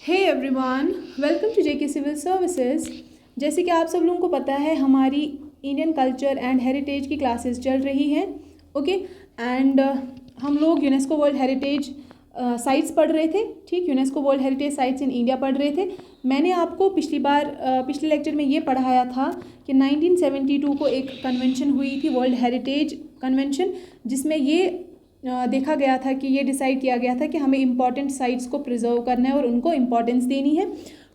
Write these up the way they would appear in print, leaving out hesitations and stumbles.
Hey everyone, welcome to JK civil services. जैसे कि आप सब लोगों को पता है, हमारी इंडियन कल्चर एंड हेरिटेज की क्लासेस चल रही हैं। ओके एंड हम लोग यूनेस्को वर्ल्ड हेरिटेज साइट्स पढ़ रहे थे। ठीक, UNESCO world heritage sites in India पढ़ रहे थे। मैंने आपको पिछले लेक्चर में ये पढ़ाया था कि 1972 को एक कन्वेंशन हुई थी, वर्ल्ड हेरिटेज कन्वेंशन, जिसमें ये देखा गया था कि ये डिसाइड किया गया था कि हमें इम्पॉर्टेंट साइट्स को प्रिजर्व करना है और उनको इम्पॉर्टेंस देनी है।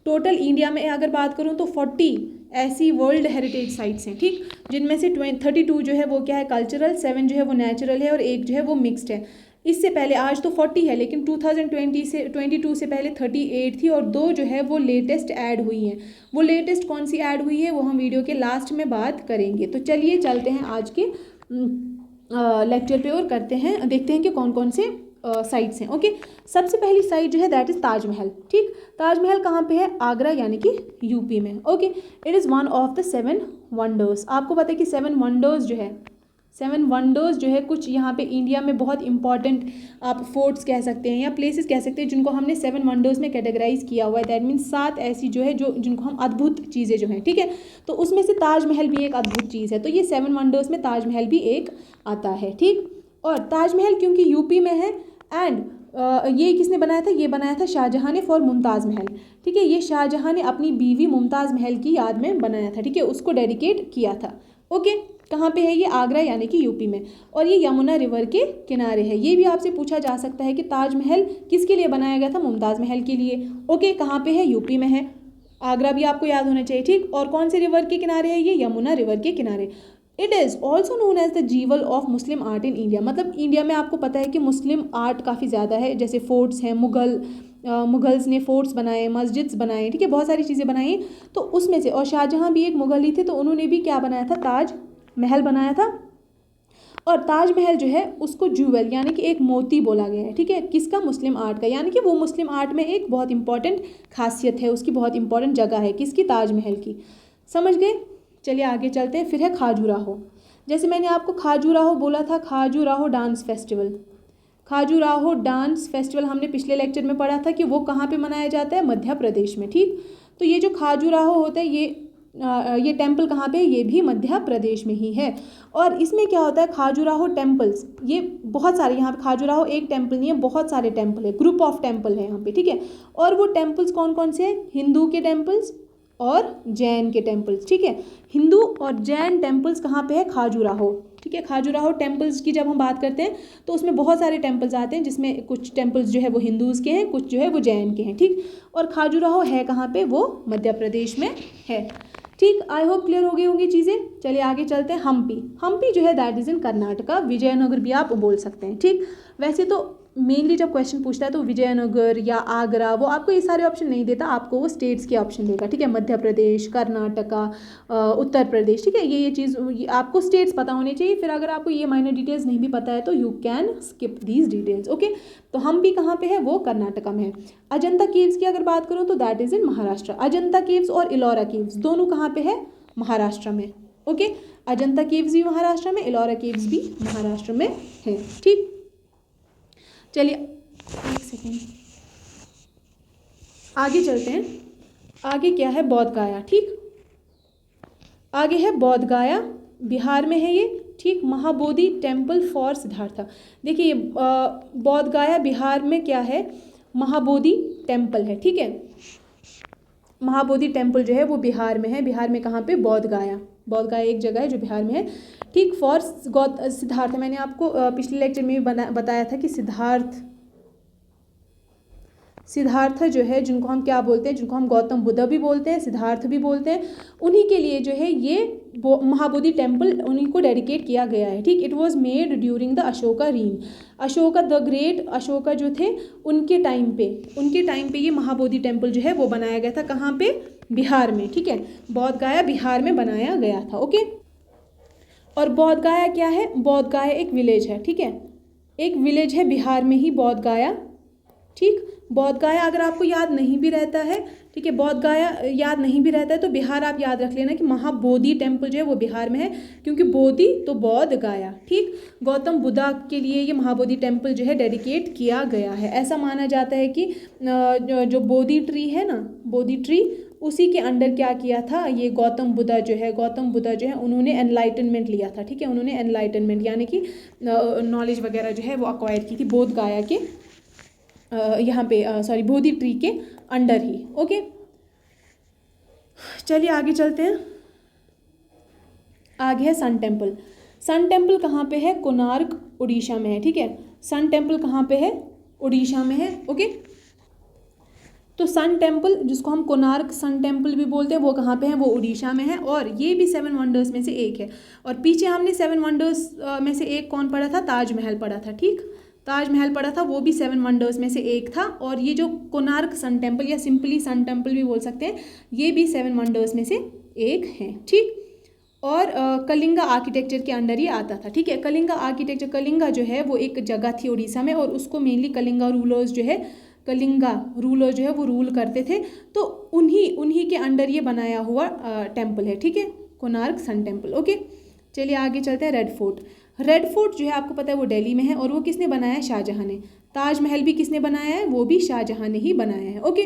टोटल इंडिया में अगर बात करूँ तो 40 ऐसी वर्ल्ड हेरिटेज साइट्स हैं। ठीक, जिनमें से 32 जो है वो क्या है, कल्चरल, 7 जो है वो नेचुरल है और एक जो है वो मिक्स्ड है। इससे पहले, आज तो 40 है, लेकिन 2022 से पहले 38 थी और 2 जो है वो लेटेस्ट ऐड हुई हैं। वो लेटेस्ट कौन सी ऐड हुई है वो हम वीडियो के लास्ट में बात करेंगे। तो चलिए चलते हैं आज के लेक्चर पे और करते हैं, देखते हैं कि कौन कौन से साइट्स हैं। ओके, सबसे पहली साइट जो है दैट इज़ ताजमहल। ठीक, ताजमहल कहाँ पे है? आगरा यानी कि यूपी में। Okay, it is one of the 7 wonders. आपको पता है कि 7 वंडर्स जो है कुछ यहाँ पे इंडिया में बहुत इंपॉर्टेंट आप फोर्ट्स कह सकते हैं या प्लेसेस कह सकते हैं, जिनको हमने 7 वंडर्स में कैटेगराइज किया हुआ है। दैट मीन्स 7 ऐसी जो है जिनको हम अद्भुत चीज़ें जो हैं। ठीक है, तो उसमें से ताजमहल भी एक अद्भुत चीज़ है। तो ये 7 वंडर्स में ताजमहल भी एक आता है। ठीक, और ताजमहल क्योंकि यूपी में है एंड ये किसने बनाया था? ये बनाया था शाहजहाँ ने फॉर मुमताज़ महल। ठीक है, ये शाहजहाँ ने अपनी बीवी मुमताज़ महल की याद में बनाया था। ठीक है, उसको डेडिकेट किया था। ओके, कहाँ पे है ये? आगरा यानी कि यूपी में, और ये यमुना रिवर के किनारे है। ये भी आपसे पूछा जा सकता है कि ताजमहल किसके लिए बनाया गया था? मुमताज़ महल के लिए। ओके, कहाँ पे है? यूपी में है। आगरा भी आपको याद होना चाहिए। ठीक, और कौन से रिवर के किनारे है ये? यमुना रिवर के किनारे। It is also known as the jewel of Muslim art in India. मतलब इंडिया में आपको पता है कि मुस्लिम आर्ट काफ़ी ज़्यादा है, जैसे फोर्ट्स हैं, मुगल्स ने फोर्ट्स बनाए, मस्जिद्स बनाए। ठीक है, बहुत सारी चीज़ें बनाई। तो उसमें से, और शाहजहाँ भी एक मुगल ही थे, तो उन्होंने भी क्या बनाया था? ताज महल बनाया था। और ताजमहल जो है उसको ज्यूवेल यानी कि एक मोती बोला गया है। ठीक है, किसका? मुस्लिम आर्ट का, यानी कि वो मुस्लिम आर्ट में एक बहुत इंपॉर्टेंट खासियत है, उसकी बहुत इंपॉर्टेंट जगह है। किसकी? ताजमहल की। समझ गए? चलिए आगे चलते हैं। फिर है खाजूराहो। जैसे मैंने आपको खाजूराहो बोला था, Khajuraho dance festival. Khajuraho dance festival हमने पिछले लेक्चर में पढ़ा था कि वो कहाँ पे मनाया जाता है? मध्य प्रदेश में। ठीक, तो ये जो खाजूराहो होता है, ये टेम्पल कहाँ पे है? ये भी मध्य प्रदेश में ही है। और इसमें क्या होता है? खाजूराहो टेम्पल्स, ये बहुत सारे, यहाँ पे खाजूराहो एक टेम्पल नहीं है, बहुत सारे टेम्पल है, ग्रुप ऑफ टेम्पल है यहाँ पे। ठीक है, और वो टेम्पल्स कौन कौन से हैं? हिंदू के टेम्पल्स और जैन के टेम्पल्स। ठीक है, हिंदू और जैन टेम्पल्स कहाँ पे है? खाजूराहो। ठीक है, खाजूराहो टेम्पल्स की जब हम बात करते हैं तो उसमें बहुत सारे टेम्पल्स आते हैं, जिसमें कुछ टेम्पल्स जो है वो हिंदूज़ के हैं, कुछ जो है वो जैन के हैं। ठीक, और खाजूराहो है कहाँ पे? वो मध्य प्रदेश में है। ठीक, आई होप क्लियर हो गई होंगी चीज़ें। चलिए आगे चलते हैं। हम्पी जो है that is in Karnataka, Vijayanagar भी आप बोल सकते हैं। ठीक, वैसे तो मेनली जब क्वेश्चन पूछता है तो विजयनगर या आगरा, वो आपको ये सारे ऑप्शन नहीं देता, आपको वो स्टेट्स के ऑप्शन देगा। ठीक है, मध्य प्रदेश, कर्नाटका, उत्तर प्रदेश। ठीक है, ये चीज़ आपको स्टेट्स पता होने चाहिए। फिर अगर आपको ये माइनर डिटेल्स नहीं भी पता है तो you can skip these details. Okay, तो हम्पी कहाँ पे है? वो कर्नाटका में है। अजंता केव्स की अगर बात करूँ तो that is in Maharashtra. Ajanta caves और इलोरा केव्स दोनों कहाँ पे है? महाराष्ट्र में। ओके, अजंता केव्स भी महाराष्ट्र में, इलोरा केव्स भी महाराष्ट्र में है। ठीक, चलिए एक सेकेंड आगे चलते हैं। आगे क्या है? बोध गया। ठीक, आगे है बोध गया, बिहार में है ये। ठीक, महाबोधि टेम्पल फॉर सिद्धार्थ। देखिए ये बोध गया बिहार में क्या है? महाबोधि टेम्पल है। ठीक है, महाबोधि टेम्पल जो है वो बिहार में है। बिहार में कहाँ पे? बोध गया। बोध गया एक जगह है जो बिहार में है। ठीक, फॉर सिद्धार्थ, मैंने आपको पिछले लेक्चर में भी बताया था कि सिद्धार्थ जो है, जिनको हम क्या बोलते हैं? जिनको हम गौतम बुद्ध भी बोलते हैं, सिद्धार्थ भी बोलते हैं, उन्हीं के लिए जो है ये महाबोधि टेम्पल उन्हीं को डेडिकेट किया गया है। ठीक, it was made during the Ashoka reign. Ashoka the great, Ashoka जो थे उनके टाइम पे ये महाबोधि टेम्पल जो है वो बनाया गया था। कहाँ पे? बिहार में। ठीक है, बोध गया बिहार में बनाया गया था। ओके, और बोध गया क्या है? बोध गया एक विलेज है। ठीक है, एक विलेज है बिहार में ही, बोध गया। ठीक, बोध गया अगर आपको याद नहीं भी रहता है, ठीक है, बोध गया याद नहीं भी रहता है तो बिहार आप याद रख लेना कि महाबोधि टेम्पल जो है वो बिहार में है, क्योंकि बोधि तो बोध गया, ठीक। गौतम बुद्धा के लिए ये महाबोधि टेम्पल जो है डेडिकेट किया गया है। ऐसा माना जाता है कि जो बोधि ट्री है ना, बोधि ट्री, उसी के अंडर क्या किया था, ये गौतम बुद्धा जो है उन्होंने एनलाइटनमेंट लिया था, ठीक है, उन्होंने एनलाइटनमेंट यानी कि नॉलेज वगैरह जो है वो अक्वायर की थी बोध गया के यहाँ पे बोधि ट्री के अंडर ही। ओके, चलिए आगे चलते हैं। आगे है सन टेम्पल। सन टेम्पल कहाँ पे है? कोणार्क उड़ीसा में है, ठीक है। सन टेम्पल कहाँ पे है? उड़ीसा में है। ओके, तो सन टेम्पल जिसको हम कोणार्क सन टेम्पल भी बोलते हैं वो कहाँ पे है? वो उड़ीसा में है, और ये भी 7 वंडर्स में से एक है। और पीछे हमने 7 वंडर्स में से एक कौन पढ़ा था? ताजमहल पढ़ा था, ठीक, ताजमहल पढ़ा था, वो भी 7 वंडर्स में से एक था। और ये जो कोणार्क सन टेम्पल या सिंपली सन टेम्पल भी बोल सकते हैं, ये भी 7 वंडर्स में से एक है, ठीक। और कलिंगा आर्किटेक्चर के अंडर ही आता था, ठीक है। कलिंगा आर्किटेक्चर, कलिंगा जो है वो एक जगह थी उड़ीसा में, और उसको मेनली कलिंगा रूलर्स जो है वो रूल करते थे, तो उन्हीं के अंडर ये बनाया हुआ टेम्पल है, ठीक है, कोणार्क सन टेम्पल। ओके, चलिए आगे चलते हैं। Red fort. रेड फोर्ट जो है आपको पता है वो दिल्ली में है, और वो किसने बनाया है? शाहजहां ने। ताजमहल भी किसने बनाया है? वो भी शाहजहां ने ही बनाया है। ओके,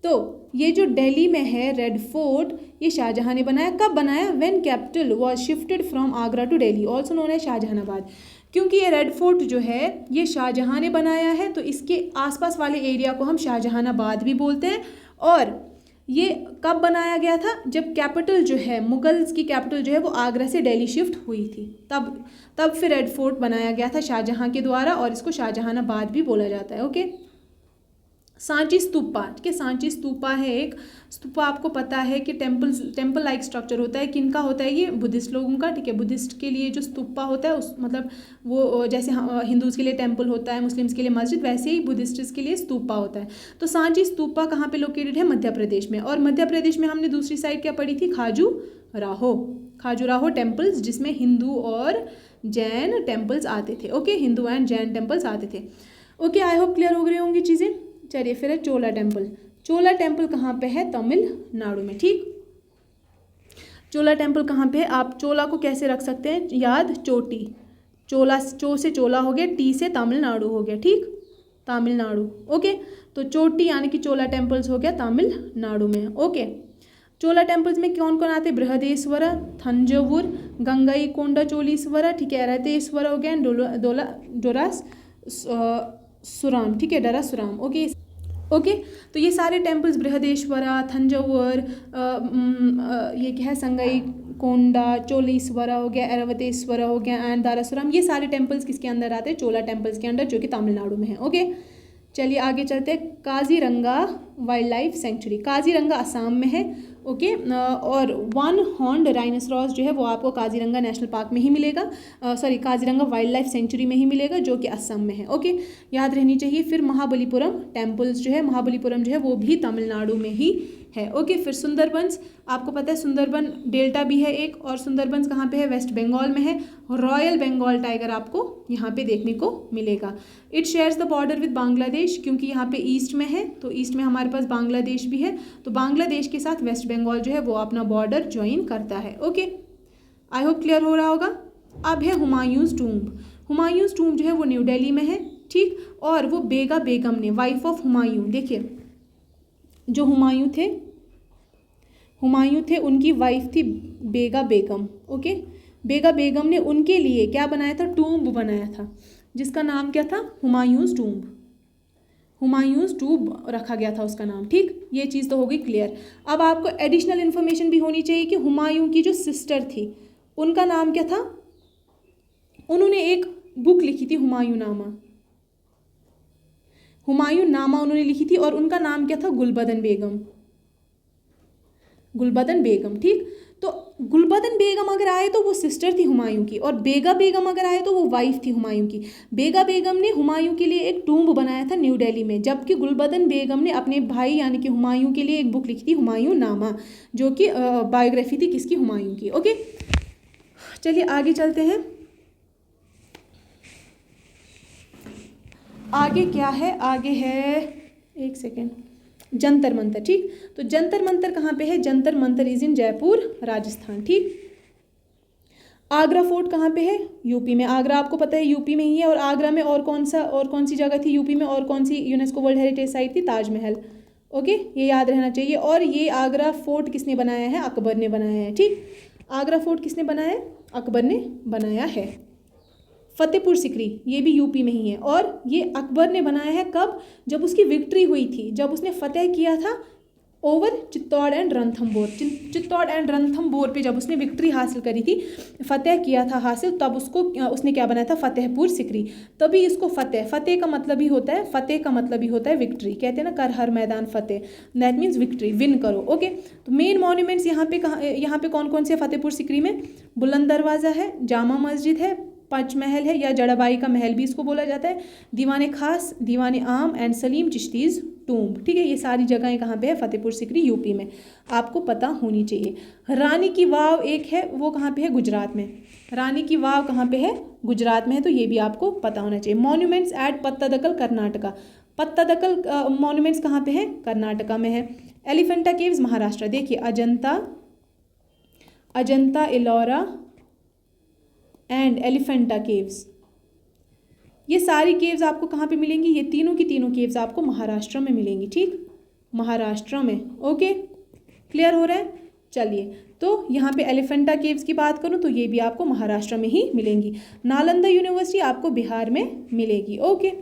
तो ये जो दिल्ली में है रेड फोर्ट, ये शाहजहां ने बनाया। कब बनाया? When capital was shifted from Agra to Delhi, also known as Shahjahanabad. क्योंकि ये रेड फोर्ट जो है ये शाहजहां ने बनाया है, तो इसके आसपास वाले एरिया को हम शाहजहानाबाद भी बोलते हैं। और ये कब बनाया गया था? जब कैपिटल जो है, मुगल्स की कैपिटल जो है वो आगरा से दिल्ली शिफ्ट हुई थी, तब फिर रेड फोर्ट बनाया गया था शाहजहां के द्वारा, और इसको शाहजहानाबाद भी बोला जाता है। ओके, सांची स्तूपा, ठीक है, सांची स्तूपा है एक। स्तूपा आपको पता है कि टेम्पल लाइक स्ट्रक्चर होता है। किनका होता है ये? बुद्धिस्ट लोगों का, ठीक है। बुद्धिस्ट के लिए जो स्तूपा होता है उस मतलब वो जैसे हिंदूज़ के लिए टेम्पल होता है, मुस्लिम्स के लिए मस्जिद, वैसे ही बुद्धिस्ट्स के लिए स्तूपा होता है। तो सांची स्तूपा कहाँ पे लोकेटेड है? मध्य प्रदेश में। और मध्य प्रदेश में हमने दूसरी साइड क्या पढ़ी थी? खाजुराहो टेम्पल्स, जिसमें हिंदू और जैन टेम्पल्स आते थे। Okay, Hindu and Jain temples आते थे। ओके, आई होप क्लियर हो गई होंगी चीज़ें। चलिए फिर है चोला टेम्पल। चोला टेम्पल कहाँ पे है? तमिलनाडु में, ठीक। चोला टेम्पल कहाँ पे है? आप चोला को कैसे रख सकते हैं याद? चोटी, चोला, चो से चोला हो गया, टी से तमिलनाडु हो गया, ठीक, तमिलनाडु। ओके, तो चोटी यानी कि चोला टेम्पल्स हो गया तमिलनाडु में। ओके, चोला टेम्पल्स में कौन कौन आते हैं? बृहदेश्वर, थंजावुर, गंगईकोंडा चोलीश्वरा, ठीक है, रतेश्वर हो गया, डोरास सुराम, ठीक है, डरासुराम। ओके, तो ये सारे टेम्पल्स बृहदेश्वरा, थंजावुर, ये क्या है, संगई कोंडा चोलीश्वरा हो गया, ऐरावतेश्वरा हो गया एंड दारासुराम, ये सारे टेम्पल्स किसके अंदर आते हैं? चोला टेम्पल्स के अंदर, जो कि तमिलनाडु में है। ओके, चलिए आगे चलते हैं। Kaziranga wild life sanctuary. Kaziranga Assam में है। ओके, और 1 हॉर्न्ड राइनोसोरस जो है वो आपको काजीरंगा नेशनल पार्क में ही मिलेगा, काजीरंगा वाइल्ड लाइफ सेंचुरी में ही मिलेगा, जो कि असम में है। ओके, याद रहनी चाहिए। फिर महाबलीपुरम टेम्पल्स जो है, महाबलीपुरम जो है वो भी तमिलनाडु में ही है। ओके, फिर सुंदरबंस, आपको पता है सुंदरबन डेल्टा भी है एक, और सुंदरबंस कहाँ पे है? वेस्ट बंगाल में है। रॉयल बंगाल टाइगर आपको यहाँ पे देखने को मिलेगा। It shares the border with Bangladesh, क्योंकि यहाँ पे ईस्ट में है, तो ईस्ट में हमारे पास बांग्लादेश भी है, तो बांग्लादेश के साथ वेस्ट बंगाल जो है वो अपना बॉर्डर ज्वाइन करता है। ओके, आई होप क्लियर हो रहा होगा। अब है हुमायूंस टूम्ब। हुमायूंस टूम्ब जो है वो न्यू दिल्ली में है, ठीक, और वो बेगा बेगम ने, वाइफ ऑफ हुमायूं, देखिए जो हुमायूं थे उनकी वाइफ थी बेगा बेगम। ओके, बेगा बेगम ने उनके लिए क्या बनाया था? टूम्ब बनाया था, जिसका नाम क्या था? हुमायूंस टूम्ब। हुमायूंस टूम्ब रखा गया था उसका नाम, ठीक। ये चीज़ तो हो गई क्लियर। अब आपको एडिशनल इन्फॉर्मेशन भी होनी चाहिए कि हुमायूं की जो सिस्टर थी उनका नाम क्या था? उन्होंने एक बुक लिखी थी हुमायूं नामा उन्होंने लिखी थी, और उनका नाम क्या था? गुलबदन बेगम, ठीक। तो गुलबदन बेगम अगर आए तो वो सिस्टर थी हुमायूं की, और बेगा बेगम अगर आए तो वो वाइफ थी हुमायूं की। बेगा बेगम ने हुमायूं के लिए एक टूम्ब बनाया था न्यू दिल्ली में, जबकि गुलबदन बेगम ने अपने भाई यानी कि हुमायूं के लिए एक बुक लिखी थी हुमायूं नामा, जो कि बायोग्राफी थी किसकी? हुमायूं की। ओके, चलिए आगे चलते हैं। आगे क्या है? आगे है एक सेकेंड, जंतर मंतर, ठीक। तो जंतर मंतर कहाँ पे है? जंतर मंतर इज इन जयपुर राजस्थान, ठीक। आगरा फोर्ट कहाँ पे है? यूपी में। आगरा आपको पता है यूपी में ही है। और आगरा में और कौन सी जगह थी यूपी में, और कौन सी यूनेस्को वर्ल्ड हेरिटेज साइट थी? ताजमहल। ओके, ये याद रहना चाहिए। और ये आगरा फोर्ट किसने बनाया है? अकबर ने बनाया है, ठीक। आगरा फोर्ट किसने बनाया है? अकबर ने बनाया है। फतेहपुर सिकरी ये भी यूपी में ही है, और ये अकबर ने बनाया है कब? जब उसकी विक्ट्री हुई थी, जब उसने फतेह किया था over Chittor and Ranthambore. Chittor and Ranthambore पे जब उसने विक्ट्री हासिल करी थी, फतेह किया था हासिल, तब उसने क्या बनाया था? फतेहपुर सिकरी। तभी इसको फतेह का मतलब ही होता है, फतेह का मतलब ही होता है विक्ट्री। कहते हैं ना, कर हर मैदान फतेह, दैट मीन्स विक्ट्री, विन करो। ओके, तो मेन मॉन्यूमेंट्स यहाँ पे कौन कौन से? फतेहपुर सिकरी में बुलंद दरवाज़ा है, जामा मस्जिद है, पंचमहल है, या जड़ाबाई का महल भी इसको बोला जाता है, दीवाने खास, दीवाने आम एंड सलीम चिश्तीज टूम्ब, ठीक है। ये सारी जगहें कहाँ पे है? फतेहपुर सिकरी यूपी में, आपको पता होनी चाहिए। रानी की वाव एक है, वो कहाँ पे है? गुजरात में। रानी की वाव कहाँ पे है? गुजरात में है, तो ये भी आपको पता होना चाहिए। Monuments at Pattadakal Karnataka. Pattadakal monuments कहाँ पे है? कर्नाटका में है। एलिफेंटा केव्स महाराष्ट्र। देखिए, अजंता एलोरा एंड एलिफेंटा केव्स, ये सारी केव्स आपको कहाँ पे मिलेंगी? ये तीनों की तीनों केव्स आपको महाराष्ट्र में मिलेंगी, ठीक, महाराष्ट्र में। ओके, क्लियर हो रहा है? चलिए, तो यहाँ पे एलिफेंटा केव्स की बात करूँ तो ये भी आपको महाराष्ट्र में ही मिलेंगी। नालंदा यूनिवर्सिटी आपको बिहार में मिलेगी। ओके,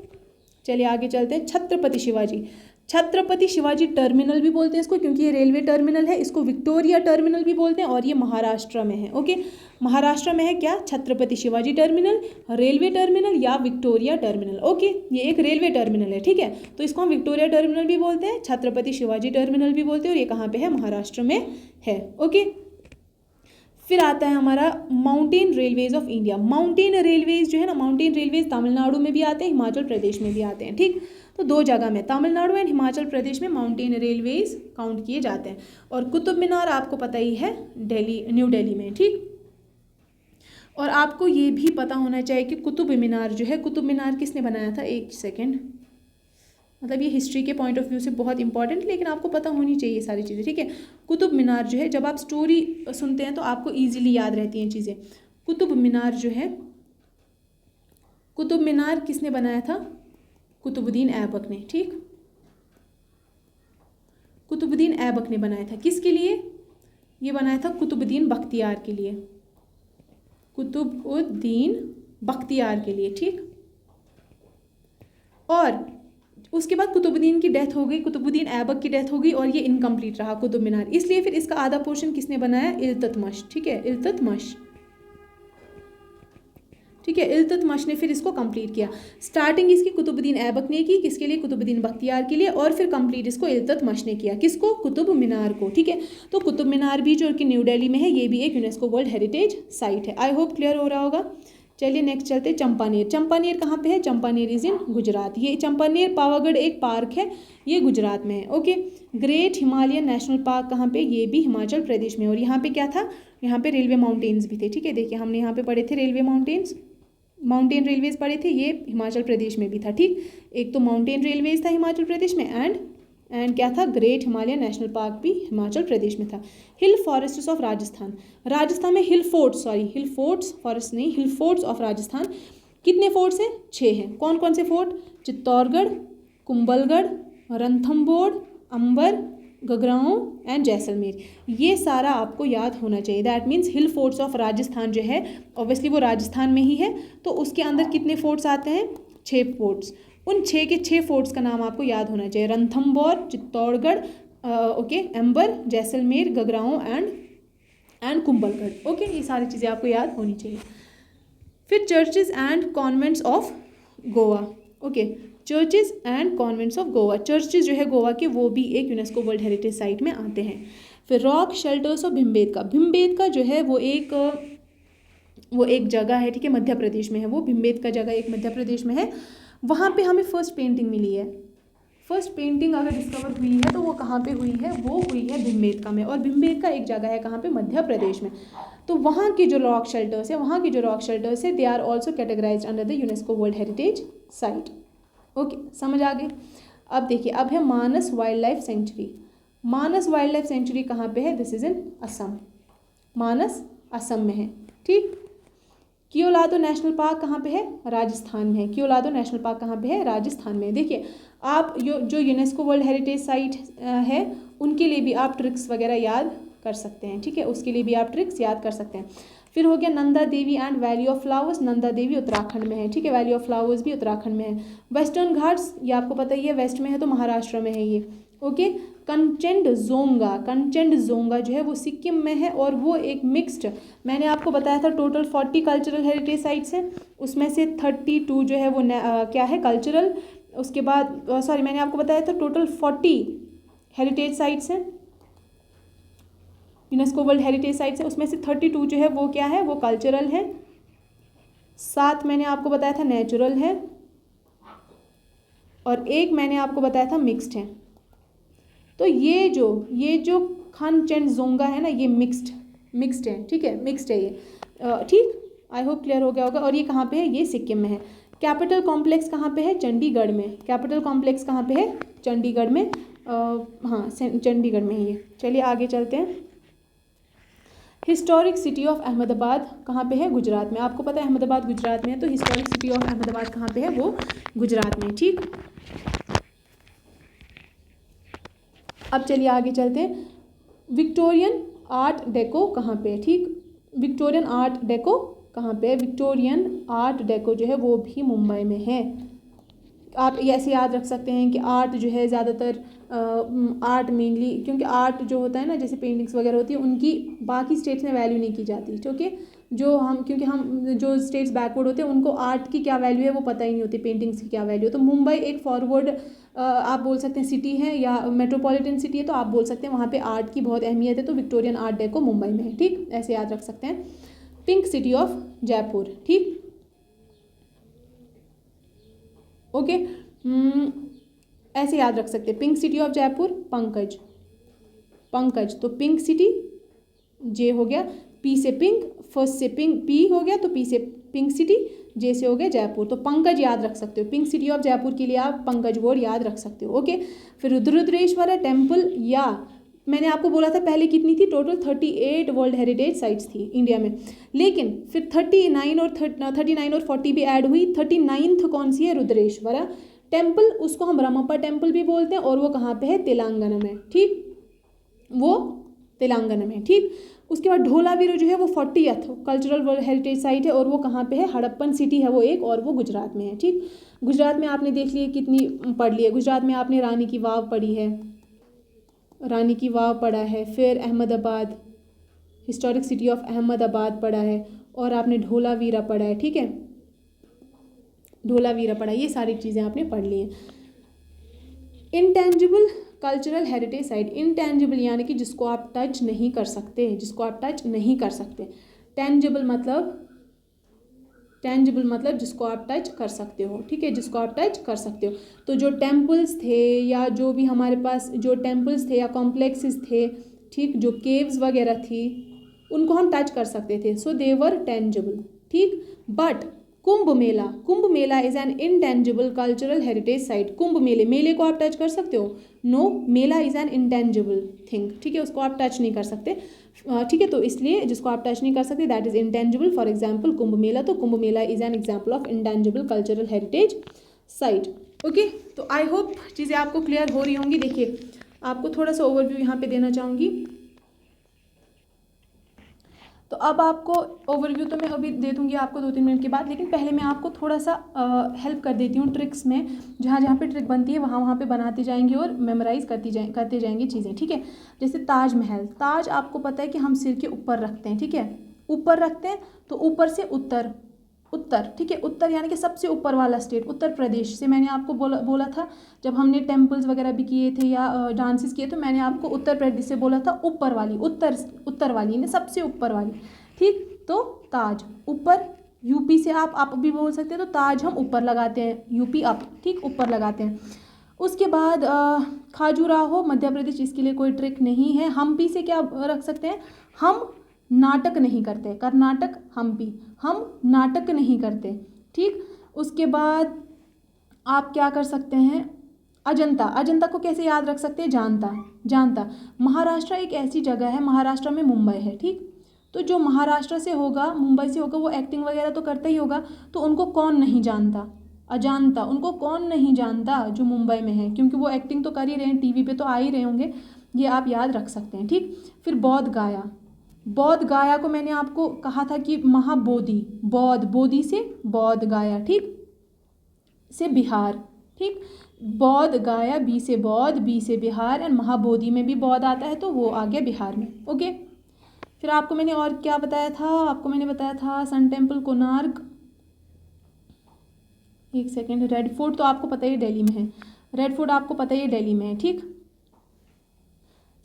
चलिए आगे चलते हैं। छत्रपति शिवाजी। छत्रपति शिवाजी टर्मिनल भी बोलते हैं इसको, क्योंकि ये रेलवे टर्मिनल है। इसको विक्टोरिया टर्मिनल भी बोलते हैं, और ये महाराष्ट्र में है। ओके, महाराष्ट्र में है क्या? Chhatrapati Shivaji terminal, railway terminal या विक्टोरिया टर्मिनल। ओके, ये एक रेलवे टर्मिनल है, ठीक है। तो इसको हम विक्टोरिया टर्मिनल भी बोलते हैं, छत्रपति शिवाजी टर्मिनल भी बोलते हैं, और ये कहाँ पे है? महाराष्ट्र में है। ओके, फिर आता है हमारा mountain railways of India. Mountain railways जो है ना, माउंटेन रेलवेज तमिलनाडु में भी आते हैं, हिमाचल प्रदेश में भी आते हैं, ठीक। तो दो जगह में, तमिलनाडु एंड हिमाचल प्रदेश में माउंटेन रेलवेज काउंट किए जाते हैं। और कुतुब मीनार आपको पता ही है, न्यू दिल्ली में, ठीक। और आपको ये भी पता होना चाहिए कि कुतुब मीनार जो है, कुतुब मीनार किसने बनाया था? एक सेकेंड, मतलब ये हिस्ट्री के पॉइंट ऑफ व्यू से बहुत इंपॉर्टेंट, लेकिन आपको पता होनी चाहिए सारी चीज़ें, ठीक है। कुतुब मीनार जो है, जब आप स्टोरी सुनते हैं तो आपको ईजिली याद रहती हैं चीज़ें। कुतुब मीनार जो है, कुतुब मीनार किसने बनाया था? कुतुबुद्दीन ऐबक ने, ठीक। कुतुबुद्दीन ऐबक ने बनाया था। किसके लिए? ये बनाया था कुतुबुद्दीन बख्तियार के लिए, कुतुबुद्दीन बख्तियार के लिए, ठीक। और उसके बाद कुतुबुद्दीन की डेथ हो गई, कुतुबुद्दीन ऐबक की डेथ हो गई, और ये इनकम्प्लीट रहा कुतुब मीनार। इसलिए फिर इसका आधा पोर्शन किसने बनाया? इल्तुतमिश, ठीक है, इल्तुतमिश, ठीक है, इल्तुतमिश ने फिर इसको कंप्लीट किया। स्टार्टिंग इसकी कुतुबुद्दीन ऐबक ने की, किसके लिए? कुतुबुद्दीन बख्तियार के लिए, और फिर कंप्लीट इसको इल्तुतमिश ने किया। किसको? कुतुब मीनार को, ठीक है। तो कुतुब मीनार भी जो कि न्यू दिल्ली में है, ये भी एक यूनेस्को वर्ल्ड हेरिटेज साइट है। आई होप क्लियर हो रहा होगा। चलिए नेक्स्ट चलते हैं। चंपानेर। चंपानेर कहाँ पे है? Champaner is in Gujarat. ये चंपानेर पावागढ़ एक पार्क है, ये गुजरात में है। Okay, great Himalayan national park कहाँ पे? ये भी हिमाचल प्रदेश में। और यहाँ पे क्या था? यहाँ पे रेलवे माउंटेन्स भी थे, ठीक है। देखिए, हमने यहाँ पे पढ़े थे रेलवे माउंटेन्स, माउंटेन रेलवेज पढ़े थे, ये हिमाचल प्रदेश में भी था, ठीक। एक तो माउंटेन रेलवेज था हिमाचल प्रदेश में, एंड क्या था? ग्रेट हिमालयन नेशनल पार्क भी हिमाचल प्रदेश में था। हिल फॉरेस्ट्स ऑफ राजस्थान। राजस्थान में हिल फोर्ट्स, फॉरेस्ट नहीं, हिल फोर्ट्स ऑफ राजस्थान। कितने फोर्ट्स हैं? 6 हैं। कौन कौन से फोर्ट? चित्तौड़गढ़, कुंभलगढ़, रणथंभौर, अंबर, गगराओं एंड जैसलमेर। ये सारा आपको याद होना चाहिए। That means hill forts of Rajasthan जो है, ऑब्वियसली वो राजस्थान में ही है, तो उसके अंदर कितने फोर्ट्स आते हैं? 6 फोर्ट्स। उन 6 के 6 फोर्ट्स का नाम आपको याद होना चाहिए। Ranthambore, Chittorgarh, okay, Amber, Jaisalmer, Gagron and Kumbhalgarh. Okay, ये सारी चीज़ें आपको याद होनी चाहिए। फिर churches and convents of Goa. Okay, churches and convents of Goa. Churches जो है गोवा के, वो भी एक यूनेस्को वर्ल्ड हेरिटेज साइट में आते हैं। फिर rock shelters of Bhimbetka. Bhimbetka जो है वो एक जगह है, ठीक है, मध्य प्रदेश में है वो। भिमबेटका जगह एक मध्य प्रदेश में है। वहाँ पे हमें फर्स्ट पेंटिंग मिली है। फर्स्ट पेंटिंग अगर डिस्कवर हुई है तो वो कहाँ पे हुई है? वो हुई है भिमबेटका में। और भिमबेटका एक जगह है कहाँ पे? मध्य प्रदेश में। तो वहाँ के जो रॉक शेल्टर्स है, they are also categorised under the UNESCO world heritage site. Okay, समझ आ गई। अब देखिए, अब है Manas wildlife sanctuary. Manas wildlife sanctuary कहाँ पे है? This is in Assam. Manas Assam में है, ठीक। कियोलादो नेशनल पार्क कहाँ पे है? राजस्थान में है। कियोलादो नेशनल पार्क कहाँ पे है? राजस्थान में। देखिए, आप जो यूनेस्को वर्ल्ड हेरिटेज साइट है उनके लिए भी आप ट्रिक्स वगैरह याद कर सकते हैं, ठीक है, उसके लिए भी आप ट्रिक्स याद कर सकते हैं। फिर हो गया Nanda Devi and valley of flowers. Nanda Devi Uttarakhand में है, ठीक है, वैली ऑफ फ्लावर्स भी उत्तराखंड में है। वेस्टर्न घाट्स, ये आपको पता ही है, वेस्ट में है तो महाराष्ट्र में है ये, ओके। कंचनजोंगा, कंचनजोंगा जो है वो सिक्किम में है और वो एक मिक्स्ड, मैंने आपको बताया था टोटल 40 कल्चरल हेरिटेज साइट्स हैं, उसमें से 32 जो है वो क्या है? कल्चरल। उसके बाद सॉरी, मैंने आपको बताया था टोटल 40 हेरिटेज साइट्स हैं, यूनेस्को वर्ल्ड हेरिटेज साइट्स है, उसमें से 32 जो है वो क्या है? वो कल्चरल है। 7 मैंने आपको बताया था नेचुरल है और 1 मैंने आपको बताया था मिक्स्ड है। तो ये जो कंचनजोंगा है ना, ये मिक्स्ड है, ठीक है, मिक्स्ड है ये, ठीक। आई होप क्लियर हो गया होगा। और ये कहाँ पे है? ये सिक्किम में है। कैपिटल कॉम्प्लेक्स कहाँ पे है? चंडीगढ़ में। कैपिटल कॉम्प्लेक्स कहाँ पे है? चंडीगढ़ में। हाँ, चंडीगढ़ में ही है। चलिए आगे चलते हैं। हिस्टोरिक सिटी ऑफ अहमदाबाद कहाँ पे है? गुजरात में। आपको पता है अहमदाबाद गुजरात में है, तो हिस्टोरिक सिटी ऑफ अहमदाबाद कहाँ पे है? वो गुजरात में, ठीक। अब चलिए आगे चलते हैं। विक्टोरियन आर्ट डेको कहाँ पे है? ठीक, विक्टोरियन आर्ट डेको कहाँ पे है? विक्टोरियन आर्ट डेको जो है वो भी मुंबई में है। आप ऐसे याद रख सकते हैं कि आर्ट जो है ज़्यादातर आर्ट मेनली, क्योंकि आर्ट जो होता है ना, जैसे पेंटिंग्स वगैरह होती है, उनकी बाकी स्टेट्स में वैल्यू नहीं की जाती, क्योंकि क्योंकि हम जो स्टेट्स बैकवर्ड होते हैं उनको आर्ट की क्या वैल्यू है वो पता ही नहीं होती, पेंटिंग्स की क्या वैल्यू है। तो मुंबई एक फॉरवर्ड आप बोल सकते हैं सिटी है या मेट्रोपॉलिटन सिटी है, तो आप बोल सकते हैं वहाँ पे आर्ट की बहुत अहमियत है, तो विक्टोरियन आर्ट डेको मुंबई में है, ठीक, ऐसे याद रख सकते हैं। पिंक सिटी ऑफ जयपुर, ठीक, ओके। ऐसे याद रख सकते हैं, pink city of Jaipur, Pankaj, Pankaj, तो पिंक सिटी, जे हो गया, पी से पिंक, फर्स्ट से पिंक, पी हो गया, तो पी से पिंक सिटी, जे से हो गया जयपुर, तो पंकज याद रख सकते हो। पिंक सिटी ऑफ जयपुर के लिए आप पंकज वर्ड याद रख सकते हो, ओके। फिर रुद्रेश्वर टेम्पल, या मैंने आपको बोला था पहले कितनी थी? टोटल 38 वर्ल्ड हेरिटेज साइट्स थी इंडिया में, लेकिन फिर 39 और 40 भी ऐड हुई। 39th कौन सी है? रुद्रेश्वरा टेम्पल, उसको हम रमप्पा टेम्पल भी बोलते हैं, और वो कहाँ पे है? तेलंगाना में, ठीक, वो तेलंगाना में, ठीक। उसके बाद ढोलावीरा जो है वो 40th cultural world heritage site है, और वो कहाँ पे है? हड़प्पन सिटी है वो एक, और वो गुजरात में है, ठीक। गुजरात में आपने देख लिया कितनी पढ़ ली है। गुजरात में आपने रानी की वाव पढ़ी है, रानी की वाव पढ़ा है, फिर Ahmedabad, historic city of Ahmedabad पढ़ा है, और आपने ढोलावीरा पढ़ा है, ठीक है, ढोलावीरा पढ़ा, ये सारी चीज़ें आपने पढ़ ली हैं। Intangible cultural heritage site, intangible यानी कि जिसको आप टच नहीं कर सकते, जिसको आप टच नहीं कर सकते। टेंजिबल मतलब जिसको आप टच कर सकते हो, ठीक है, जिसको आप टच कर सकते हो। तो जो टेम्पल्स थे, या जो भी हमारे पास जो टेम्पल्स थे या कॉम्प्लेक्सेस थे, ठीक, जो केव्स वगैरह थी, उनको हम टच कर सकते थे, सो दे वर टेंजिबल, ठीक। But Kumbh Mela is an intangible cultural heritage site. Kumbh मेले को आप टच कर सकते हो? No, mela is an intangible thing, ठीक है, उसको आप टच नहीं कर सकते, ठीक है। तो इसलिए जिसको आप टच नहीं कर सकते that is intangible. For example Kumbh Mela, तो Kumbh Mela is an example of intangible cultural heritage site, okay. तो आई होप चीज़ें आपको क्लियर हो रही होंगी। देखिए, आपको थोड़ा सा ओवरव्यू यहाँ पे देना चाहूँगी। तो अब आपको ओवरव्यू तो मैं अभी दे दूँगी आपको 2-3 मिनट के बाद, लेकिन पहले मैं आपको थोड़ा सा हेल्प कर देती हूँ ट्रिक्स में। जहाँ जहाँ पे ट्रिक बनती है वहाँ पे बनाते जाएंगे और मेमोराइज़ करते जाएंगे चीज़ें, ठीक है। जैसे ताजमहल, ताज आपको पता है कि हम सिर के ऊपर रखते हैं, ठीक है, ऊपर रखते हैं, तो ऊपर से उत्तर, ठीक है, उत्तर यानी कि सबसे ऊपर वाला स्टेट उत्तर प्रदेश से मैंने आपको बोला था जब हमने टेम्पल्स वगैरह भी किए थे या डांसेस किए, तो मैंने आपको उत्तर प्रदेश से बोला था ऊपर वाली, उत्तर वाली यानी सबसे ऊपर वाली, ठीक। तो ताज ऊपर, यूपी से आप भी बोल सकते हैं, तो ताज हम ऊपर लगाते हैं, यूपी अप, ठीक, ऊपर लगाते हैं। उसके बाद खाजुराहो मध्य प्रदेश, इसके लिए कोई ट्रिक नहीं है। हम्पी से क्या रख सकते हैं? हम नाटक नहीं करते, कर्नाटक हम्पी, हम नाटक नहीं करते, ठीक। उसके बाद आप क्या कर सकते हैं? अजंता, अजंता को कैसे याद रख सकते हैं, जानता, जानता। महाराष्ट्र एक ऐसी जगह है, महाराष्ट्र में मुंबई है, ठीक। तो जो महाराष्ट्र से होगा, मुंबई से होगा, वो एक्टिंग वगैरह तो करता ही होगा, तो उनको कौन नहीं जानता, अजानता, उनको कौन नहीं जानता जो मुंबई में है, क्योंकि वो एक्टिंग तो कर ही रहे हैं, टीवी पे तो आ ही रहे होंगे, ये आप याद रख सकते हैं, ठीक। फिर बोध गाया, बोध गाया को मैंने आपको कहा था कि महाबोधि, बौद्ध, बोधि से बोध गाया, ठीक, से बिहार, ठीक। बौद्ध गाया, बी से बौद्ध, बी से बिहार, एंड महाबोधि में भी बौद्ध आता है, तो वो आ गया बिहार में, ओके। फिर आपको मैंने और क्या बताया था, आपको मैंने बताया था सन टेम्पल, कोणार्क, एक सेकेंड, रेड फोर्ट तो आपको पता ही दिल्ली में है, रेड फोर्ट आपको पता ही दिल्ली में है, ठीक।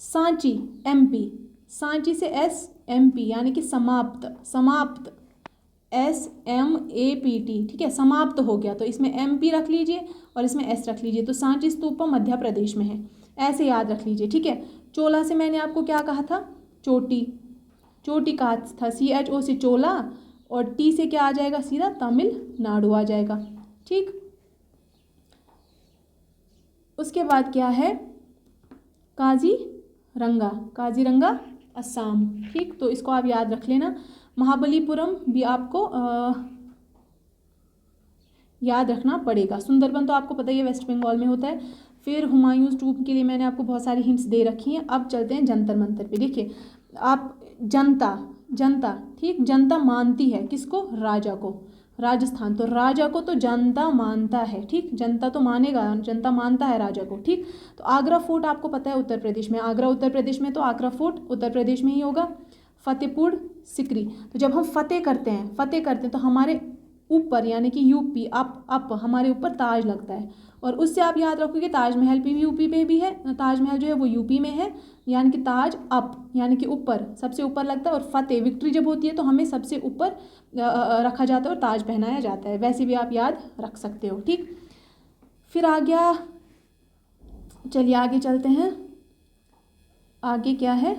सांची, एमपी, सांची से एस, एमपी यानी कि समाप्त, समाप्त, SMAPT, ठीक है, समाप्त हो गया, तो इसमें MP रख लीजिए और इसमें S रख लीजिए, तो सांची स्तूपा मध्य प्रदेश में है, ऐसे याद रख लीजिए, ठीक है। चोला से मैंने आपको क्या कहा था, चोटी, चोटी कहा था, CHO से चोला, और T से क्या आ जाएगा, सीधा तमिलनाडु आ जाएगा, ठीक। उसके बाद क्या है, काजीरंगा, काजीरंगा असम, ठीक, तो इसको आप याद रख लेना। महाबलीपुरम भी आपको याद रखना पड़ेगा। सुंदरबन तो आपको पता ही है वेस्ट बंगाल में होता है। फिर हुमायूंस टूम के लिए मैंने आपको बहुत सारी हिंट्स दे रखी हैं। अब चलते हैं जंतर मंतर पे। देखिए आप, जनता, जनता, ठीक, जनता मानती है किसको, राजा को, राजस्थान, तो राजा को तो जनता मानता है, ठीक, जनता तो मानेगा, जनता मानता है राजा को, ठीक। तो आगरा फोर्ट आपको पता है उत्तर प्रदेश में, आगरा उत्तर प्रदेश में, तो आगरा फोर्ट उत्तर प्रदेश में ही होगा। फतेहपुर सिकरी, तो जब हम फतेह करते हैं, फतेह करते हैं तो हमारे ऊपर यानी कि यूपी, अप हमारे ऊपर ताज लगता है, और उससे आप याद रखोगे ताजमहल भी यूपी में भी है, ताजमहल जो है वो यूपी में है, यानी कि ताज अप यानी कि ऊपर, सबसे ऊपर लगता है, और फतेह विक्ट्री जब होती है तो हमें सबसे ऊपर रखा जाता है और ताज पहनाया जाता है, वैसे भी आप याद रख सकते हो, ठीक। फिर आ गया, चलिए आगे चलते हैं, आगे क्या है,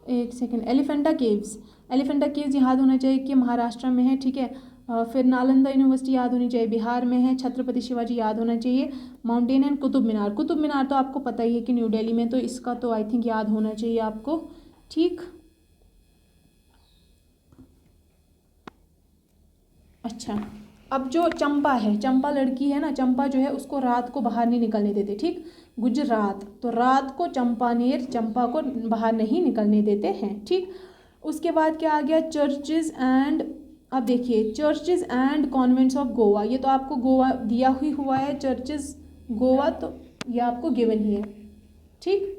एक second, Elephanta caves, Elephanta caves याद होना चाहिए कि महाराष्ट्र में है, ठीक है। फिर नालंदा यूनिवर्सिटी याद होनी चाहिए, बिहार में है। छत्रपति शिवाजी याद होना चाहिए, माउंटेन, एंड कुतुब मीनार, कुतुब मीनार तो आपको पता ही है कि न्यू दिल्ली में, तो इसका तो आई थिंक याद होना चाहिए आपको, ठीक। अच्छा, अब जो चंपा है, चंपा लड़की है ना, चंपा जो है उसको रात को बाहर नहीं निकलने देते, ठीक, गुजरात, तो रात को चंपानेर, चंपा को बाहर नहीं निकलने देते हैं, ठीक। उसके बाद क्या आ गया, चर्चेज एंड, अब देखिए churches and convents of Goa, ये तो आपको गोवा दिया ही हुआ है, चर्चेज गोवा, तो ये आपको गिवन ही है, ठीक।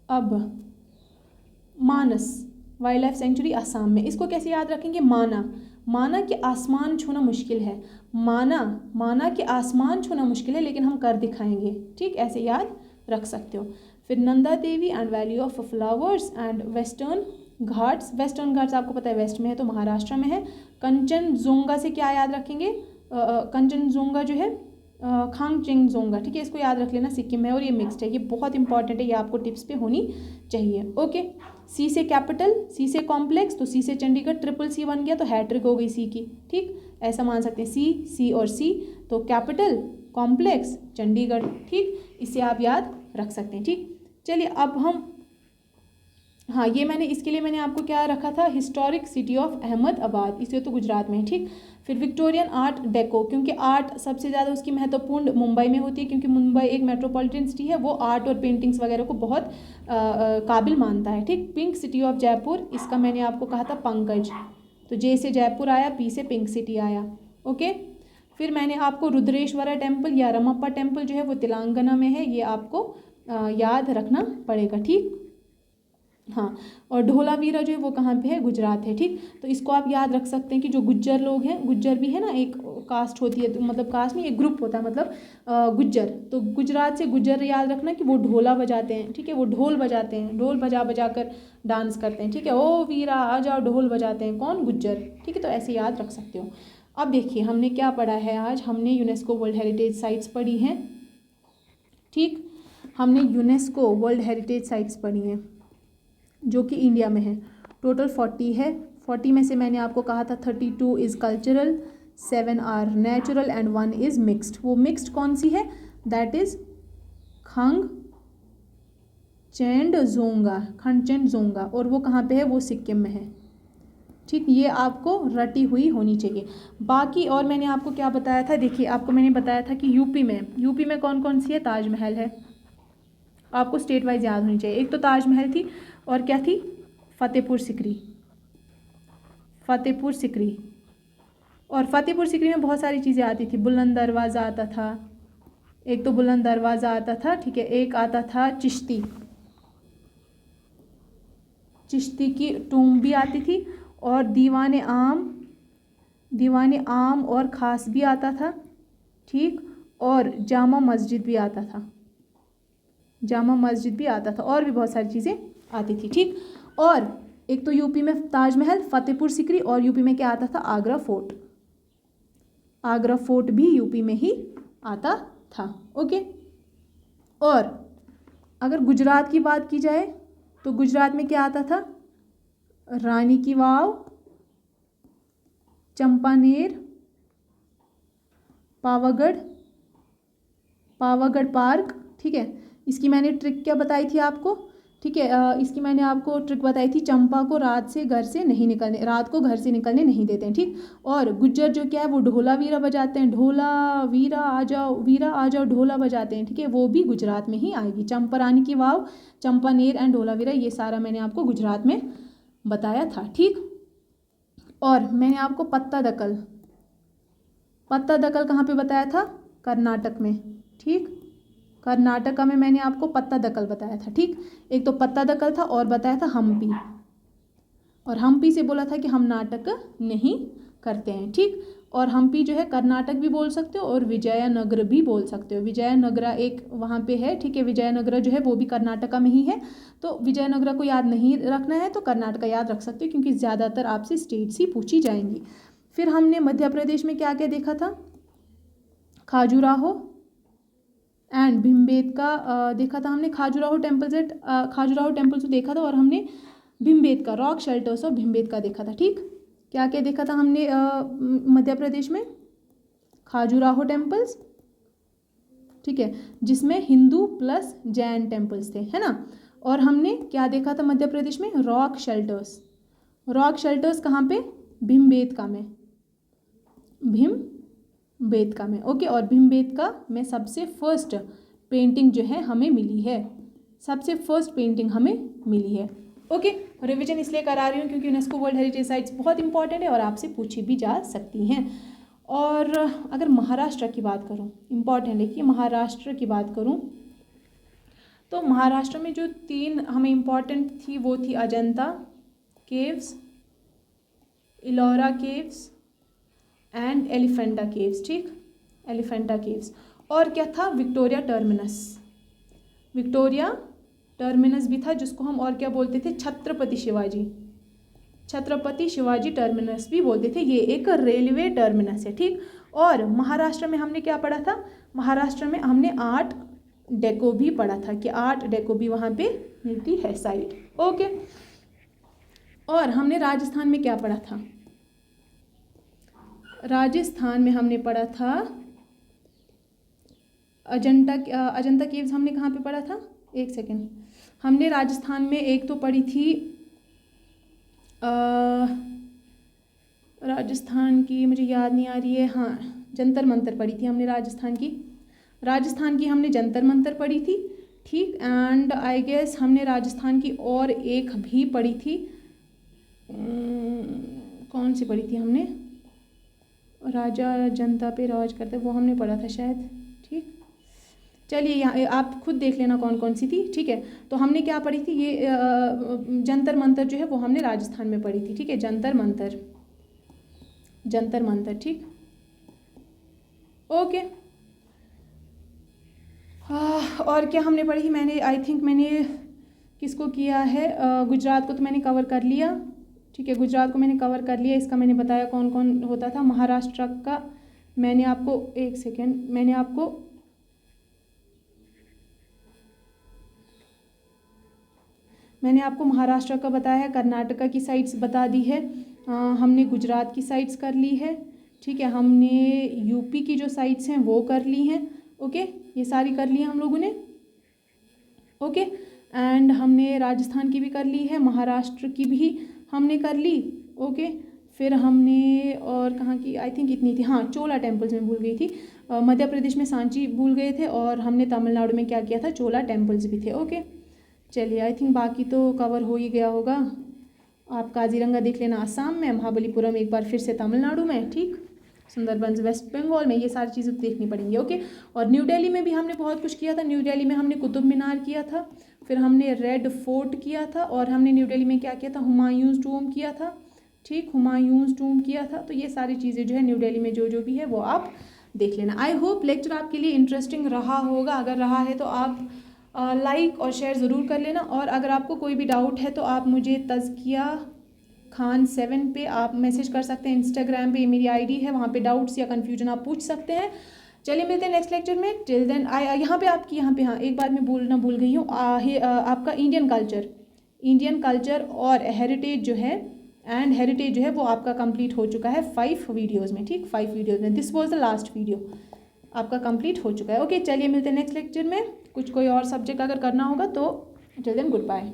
अब मानस वाइल्ड लाइफ सेंचुरी असम में, इसको कैसे याद रखेंगे, माना, माना कि आसमान छूना मुश्किल है, माना, माना कि आसमान छूना मुश्किल है, लेकिन हम कर दिखाएंगे, ठीक, ऐसे याद रख सकते हो। फिर Nanda Devi and valley of flowers and western Ghats, western Ghats आपको पता है वेस्ट में है, तो महाराष्ट्र में है। कंचनजोंगा से क्या याद रखेंगे, कंचनजोंगा जो है खांगचेंगजोंगा, ठीक है, इसको याद रख लेना, सिक्किम में, और ये मिक्स्ड है, ये बहुत इंपॉर्टेंट है, ये आपको टिप्स पे होनी चाहिए, ओके। सी से कैपिटल, सी से कॉम्प्लेक्स, तो सी से चंडीगढ़, ट्रिपल सी बन गया, तो हैट्रिक हो गई सी की, ठीक, ऐसा मान सकते हैं, सी, सी और सी, तो कैपिटल, कॉम्प्लेक्स, चंडीगढ़, ठीक, इसे आप याद रख सकते हैं, ठीक। चलिए अब हम, हाँ ये मैंने, इसके लिए मैंने आपको क्या रखा था, हिस्टोरिक सिटी ऑफ अहमदाबाद, इसे तो गुजरात में है, ठीक। फिर विक्टोरियन आर्ट डेको, क्योंकि आर्ट सबसे ज़्यादा उसकी महत्वपूर्ण मुंबई में होती है, क्योंकि मुंबई एक मेट्रोपॉलिटन सिटी है, वो आर्ट और पेंटिंग्स वगैरह को बहुत काबिल मानता है, ठीक। पिंक सिटी ऑफ जयपुर, इसका मैंने आपको कहा था पंकज, तो जे से जयपुर आया, पी से पिंक सिटी आया, ओके। फिर मैंने आपको रुद्रेश्वरा टेम्पल या रमप्पा टेम्पल जो है वो तेलंगाना में है, ये आपको याद रखना पड़ेगा, ठीक। हाँ, और ढोलावीरा जो है वो कहाँ पे है, गुजरात है, ठीक। तो इसको आप याद रख सकते हैं कि जो गुज्जर लोग हैं, गुज्जर भी है ना, एक कास्ट होती है, तो मतलब कास्ट नहीं, एक ग्रुप होता है, मतलब गुज्जर, तो गुजरात से गुज्जर याद रखना कि वो ढोला बजाते हैं, ठीक है, वो ढोल बजाते हैं, ढोल बजा बजा कर डांस करते हैं, ठीक है, ओ वीरा आ जाओ, ढोल बजाते हैं, कौन, गुज्जर, ठीक है, तो ऐसे याद रख सकते हो। अब देखिए हमने क्या पढ़ा है आज, हमने यूनेस्को वर्ल्ड हेरिटेज साइट्स पढ़ी हैं, ठीक, हमने यूनेस्को वर्ल्ड हेरिटेज साइट्स पढ़ी हैं जो कि इंडिया में है, टोटल 40 है, 40 में से मैंने आपको कहा था 32 is cultural, 7 are natural and 1 is mixed. वो मिक्स्ड कौन सी है? दैट इज़ खंग चेंडजोंगा, खंगचेंडजोंगा, और वो कहाँ पे है? वो सिक्किम में है। ठीक, ये आपको रटी हुई होनी चाहिए। बाकी और मैंने आपको क्या बताया था? देखिए, आपको मैंने बताया था कि यूपी में कौन कौन सी है? ताजमहल है। आपको स्टेट वाइज याद होनी चाहिए। एक तो ताजमहल थी, और क्या थी? फतेहपुर सिकरी। फतेहपुर सिकरी, और फतेहपुर सिकरी में बहुत सारी चीज़ें आती थी। बुलंद दरवाज़ा आता था, एक तो बुलंद दरवाज़ा आता था, ठीक है। एक आता था चिश्ती, चिश्ती की टूम भी आती थी, और दीवाने आम और ख़ास भी आता था, ठीक। और जामा मस्जिद भी आता था, जामा मस्जिद भी आता था, और भी बहुत सारी चीज़ें आती थी, ठीक। और एक तो यूपी में ताजमहल, फतेहपुर सिकरी, और यूपी में क्या आता था? आगरा फोर्ट। आगरा फोर्ट भी यूपी में ही आता था, ओके। और अगर गुजरात की बात की जाए तो गुजरात में क्या आता था? रानी की वाव, चंपानेर, पावागढ़ पार्क, ठीक है। इसकी मैंने ट्रिक क्या बताई थी आपको? ठीक है, इसकी मैंने आपको ट्रिक बताई थी, चंपा को रात को घर से निकलने नहीं देते हैं, ठीक। और गुज्जर जो क्या है, वो ढोला वीरा बजाते हैं, ढोला वीरा आ जाओ ढोला बजाते हैं, ठीक है। वो भी गुजरात में ही आएगी। चंपा रानी की वाव, चंपानेर एंड ढोला वीरा, ये सारा मैंने आपको गुजरात में बताया था, ठीक। और मैंने आपको पत्ता दकल कहाँ पे बताया था? कर्नाटक में, ठीक। कर्नाटका में मैंने आपको पत्ता दकल बताया था, ठीक। एक तो पत्ता दकल था, और बताया था हम्पी, और हम्पी से बोला था कि हम नाटक नहीं करते हैं, ठीक। और हम्पी जो है कर्नाटक भी बोल सकते हो और विजयनगर भी बोल सकते हो। विजयनगरा एक वहाँ पे है, ठीक है। विजयनगरा जो है वो भी कर्नाटका में ही है, तो विजयनगरा को याद नहीं रखना है तो कर्नाटका याद रख सकते हो, क्योंकि ज़्यादातर आपसे स्टेट्स ही पूछी जाएंगी। फिर हमने मध्य प्रदेश में क्या क्या देखा था? खाजुराहो एंड भीमबेटका देखा था हमने। खाजुराहो टेम्पल से देखा था, और हमने भीमबेटका रॉक शेल्टर्स और भीमबेटका देखा था, ठीक। क्या क्या देखा था हमने मध्य प्रदेश में? खाजुराहो टेम्पल्स, ठीक है, जिसमें हिंदू प्लस जैन टेम्पल्स थे, है ना। और हमने क्या देखा था मध्य प्रदेश में? रॉक शेल्टर्स कहाँ पे? भीमबेटका में, ओके। और भीमबेटका में सबसे फर्स्ट पेंटिंग जो है हमें मिली है, ओके। रिवीजन इसलिए करा रही हूँ क्योंकि यूनेस्को वर्ल्ड हेरिटेज साइट्स बहुत इंपॉर्टेंट है और आपसे पूछी भी जा सकती हैं। और अगर महाराष्ट्र की बात करूँ, इम्पॉर्टेंट है कि महाराष्ट्र की बात करूँ तो महाराष्ट्र में जो 3 हमें इम्पॉर्टेंट थी वो थी Ajanta caves, Ellora caves and Elephanta caves, ठीक। एलिफेंटा केव्स, और क्या था? विक्टोरिया टर्मिनस भी था, जिसको हम और क्या बोलते थे? छत्रपति शिवाजी टर्मिनस भी बोलते थे। ये एक रेलवे टर्मिनस है, ठीक। और महाराष्ट्र में हमने क्या पढ़ा था? महाराष्ट्र में हमने आर्ट डेको भी पढ़ा था, कि आर्ट डेको भी वहाँ पे मिलती है साइट, ओके। और हमने राजस्थान में क्या पढ़ा था? राजस्थान में हमने पढ़ा था अजंता केव्स। हमने कहाँ पे पढ़ा था? एक सेकेंड। हमने राजस्थान में एक तो पढ़ी थी राजस्थान की, मुझे याद नहीं आ रही है, हाँ, जंतर मंतर पढ़ी थी हमने राजस्थान की हमने जंतर मंतर पढ़ी थी, ठीक। एंड आई गेस हमने राजस्थान की और एक भी पढ़ी थी, कौन सी पढ़ी थी हमने? राजा जनता पे राज करते, वो हमने पढ़ा था शायद, ठीक। चलिए यहाँ आप खुद देख लेना कौन कौन सी थी, ठीक है। तो हमने क्या पढ़ी थी? ये जंतर मंतर जो है वो हमने राजस्थान में पढ़ी थी, ठीक है। जंतर मंतर, ठीक, ओके। और क्या हमने पढ़ी? मैंने आई थिंक मैंने किसको किया है? गुजरात को तो मैंने कवर कर लिया, ठीक है। गुजरात को मैंने कवर कर लिया, इसका मैंने बताया कौन कौन होता था। महाराष्ट्र का मैंने आपको, एक सेकेंड, मैंने आपको महाराष्ट्र का बताया है, कर्नाटका की साइट्स बता दी है, हमने गुजरात की साइट्स कर ली है, ठीक है, हमने यूपी की जो साइट्स हैं वो कर ली हैं, ओके, ये सारी कर ली हैं हम लोगों ने, ओके। एंड हमने राजस्थान की भी कर ली है, महाराष्ट्र की भी हमने कर ली, ओके। फिर हमने और कहाँ की, आई थिंक इतनी थी, हाँ चोला टेम्पल्स में भूल गई थी, मध्य प्रदेश में सांची भूल गए थे, और हमने तमिलनाडु में क्या किया था, चोला टेम्पल्स भी थे, ओके। चलिए आई थिंक बाकी तो कवर हो ही गया होगा। आप काजीरंगा देख लेना आसाम में, महाबलीपुरम एक बार फिर से तमिलनाडु में, ठीक, सुंदरबंस वेस्ट बंगाल में, ये सारी चीज़ें देखनी पड़ेंगी, ओके। और न्यू दिल्ली में भी हमने बहुत कुछ किया था। न्यू दिल्ली में हमने कुतुब मीनार किया था, फिर हमने रेड फोर्ट किया था, और हमने न्यू दिल्ली में क्या किया था, हुमायूंस टूम किया था, ठीक, हुमायूंस टूम किया था। तो ये सारी चीज़ें जो है न्यू दिल्ली में जो भी है वो आप देख लेना। आई होप लेक्चर आपके लिए इंटरेस्टिंग रहा होगा। अगर रहा है तो आप लाइक और शेयर ज़रूर कर लेना, और अगर आपको कोई भी डाउट है तो आप मुझे तज़किया खान 7 पे आप मैसेज कर सकते हैं, इंस्टाग्राम पे मेरी आईडी है, वहाँ पे डाउट्स या कन्फ्यूजन आप पूछ सकते हैं। चलिए मिलते हैं नेक्स्ट लेक्चर में। टिल देन यहाँ पे हाँ एक बात मैं बोलना भूल गई हूँ, आपका इंडियन कल्चर और हेरिटेज जो है वो आपका कंप्लीट हो चुका है 5 वीडियोज़ में, ठीक, 5 वीडियोज़ में। This was the last video, आपका कंप्लीट हो चुका है, ओके। चलिए मिलते हैं नेक्स्ट लेक्चर में। कुछ कोई और सब्जेक्ट अगर करना होगा तो टिल देन गुड बाय।